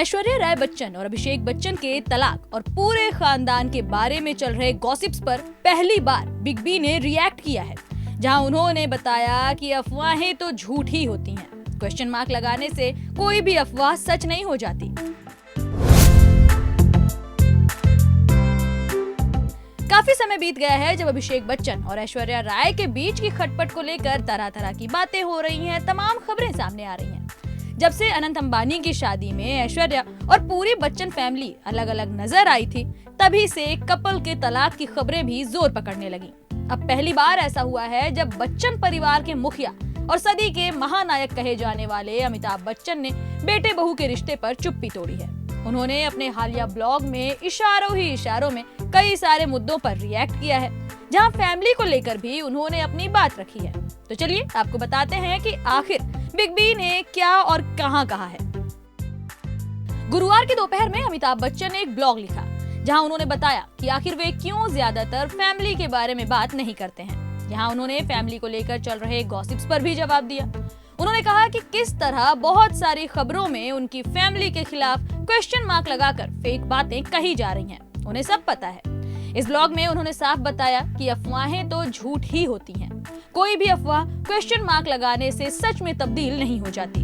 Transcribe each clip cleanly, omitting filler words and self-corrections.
ऐश्वर्या राय बच्चन और अभिषेक बच्चन के तलाक और पूरे खानदान के बारे में चल रहे गॉसिप्स पर पहली बार बिग बी ने रिएक्ट किया है, जहां उन्होंने बताया कि अफवाहें तो झूठ ही होती हैं। क्वेश्चन मार्क लगाने से कोई भी अफवाह सच नहीं हो जाती। काफी समय बीत गया है जब अभिषेक बच्चन और ऐश्वर्या राय के बीच की खटपट को लेकर तरह तरह की बातें हो रही हैं, तमाम खबरें सामने आ रही हैं। जब से अनंत अंबानी की शादी में ऐश्वर्या और पूरी बच्चन फैमिली अलग अलग नजर आई थी, तभी से कपल के तलाक की खबरें भी जोर पकड़ने लगी। अब पहली बार ऐसा हुआ है जब बच्चन परिवार के मुखिया और सदी के महानायक कहे जाने वाले अमिताभ बच्चन ने बेटे बहू के रिश्ते पर चुप्पी तोड़ी है। उन्होंने अपने हालिया ब्लॉग में इशारों ही इशारों में कई सारे मुद्दों पर रिएक्ट किया है, जहां फैमिली को लेकर भी उन्होंने अपनी बात रखी है। तो चलिए आपको बताते हैं कि आखिर बिग बी ने क्या और कहां कहा है। गुरुवार की दोपहर में अमिताभ बच्चन ने एक ब्लॉग लिखा, जहां उन्होंने बताया कि आखिर वे क्यों ज्यादातर फैमिली के बारे में बात नहीं करते हैं। यहाँ उन्होंने फैमिली को लेकर चल रहे गॉसिप्स पर भी जवाब दिया। उन्होंने कहा कि किस तरह बहुत सारी खबरों में उनकी फैमिली के खिलाफ क्वेश्चन मार्क लगाकर फेक बातें कही जा रही हैं, उन्हें सब पता है। इस ब्लॉग में उन्होंने साफ बताया कि अफवाहें तो झूठ ही होती हैं, कोई भी अफवाह क्वेश्चन मार्क लगाने से सच में तब्दील नहीं हो जाती।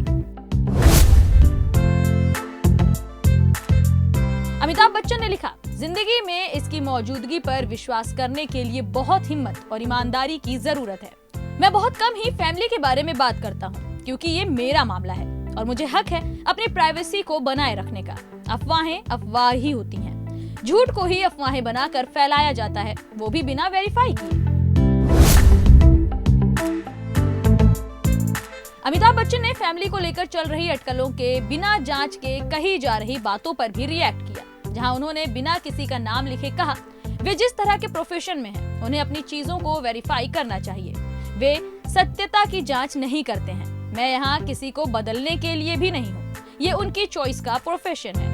अमिताभ बच्चन ने लिखा, जिंदगी में इसकी मौजूदगी पर विश्वास करने के लिए बहुत हिम्मत और ईमानदारी की जरूरत है। मैं बहुत कम ही फैमिली के बारे में बात करता हूँ, क्योंकि ये मेरा मामला है और मुझे हक है अपनी प्राइवेसी को बनाए रखने का। अफवाहें अफवाह ही होती हैं, झूठ को ही अफवाहें बनाकर फैलाया जाता है, वो भी बिना वेरीफाई किए। अमिताभ बच्चन ने फैमिली को लेकर चल रही अटकलों के बिना जांच के कही जा रही बातों पर भी रिएक्ट किया, जहां उन्होंने बिना किसी का नाम लिखे कहा, वे जिस तरह के प्रोफेशन में हैं, उन्हें अपनी चीजों को वेरीफाई करना चाहिए। वे सत्यता की जांच नहीं करते हैं। मैं यहाँ किसी को बदलने के लिए भी नहीं हूँ, ये उनकी चॉइस का प्रोफेशन है।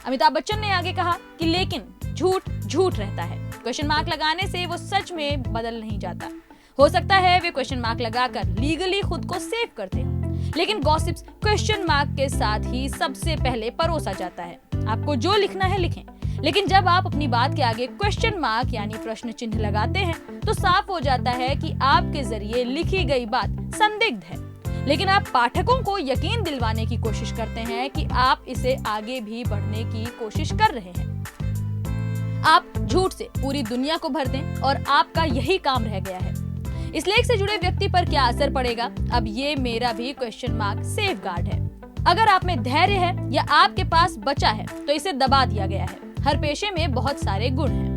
अमिताभ बच्चन ने आगे कहा कि लेकिन झूठ झूठ रहता है, क्वेश्चन मार्क लगाने से वो सच में बदल नहीं जाता। हो सकता है वे क्वेश्चन मार्क लगाकर लीगली खुद को सेव करते हो, लेकिन गॉसिप्स क्वेश्चन मार्क के साथ ही सबसे पहले परोसा जाता है। आपको जो लिखना है लिखें, लेकिन जब आप अपनी बात के आगे क्वेश्चन मार्क यानी प्रश्न चिन्ह लगाते हैं, तो साफ हो जाता है कि आपके जरिए लिखी गई बात संदिग्ध है। लेकिन आप पाठकों को यकीन दिलवाने की कोशिश करते हैं कि आप इसे आगे भी बढ़ने की कोशिश कर रहे हैं। आप झूठ से पूरी दुनिया को भर दें और आपका यही काम रह गया है। इस लेख से जुड़े व्यक्ति पर क्या असर पड़ेगा, अब ये मेरा भी क्वेश्चन मार्क सेफ गार्ड है। अगर आप में धैर्य है या आपके पास बचा है, तो इसे दबा दिया गया है। हर पेशे में बहुत सारे गुण हैं।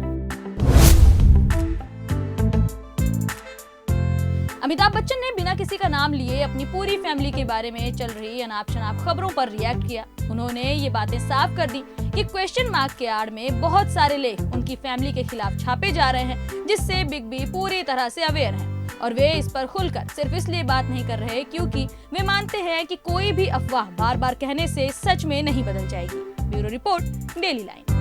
अमिताभ बच्चन ने बिना किसी का नाम लिए अपनी पूरी फैमिली के बारे में चल रही अनाप शनाप खबरों पर रिएक्ट किया। उन्होंने ये बातें साफ कर दी कि क्वेश्चन मार्क के आड़ में बहुत सारे लेख उनकी फैमिली के खिलाफ छापे जा रहे हैं, जिससे बिग बी पूरी तरह से अवेयर हैं और वे इस पर खुलकर सिर्फ इसलिए बात नहीं कर रहे क्योंकि वे मानते हैं कि कोई भी अफवाह बार बार कहने से सच में नहीं बदल जाएगी। Bureau report, daily line.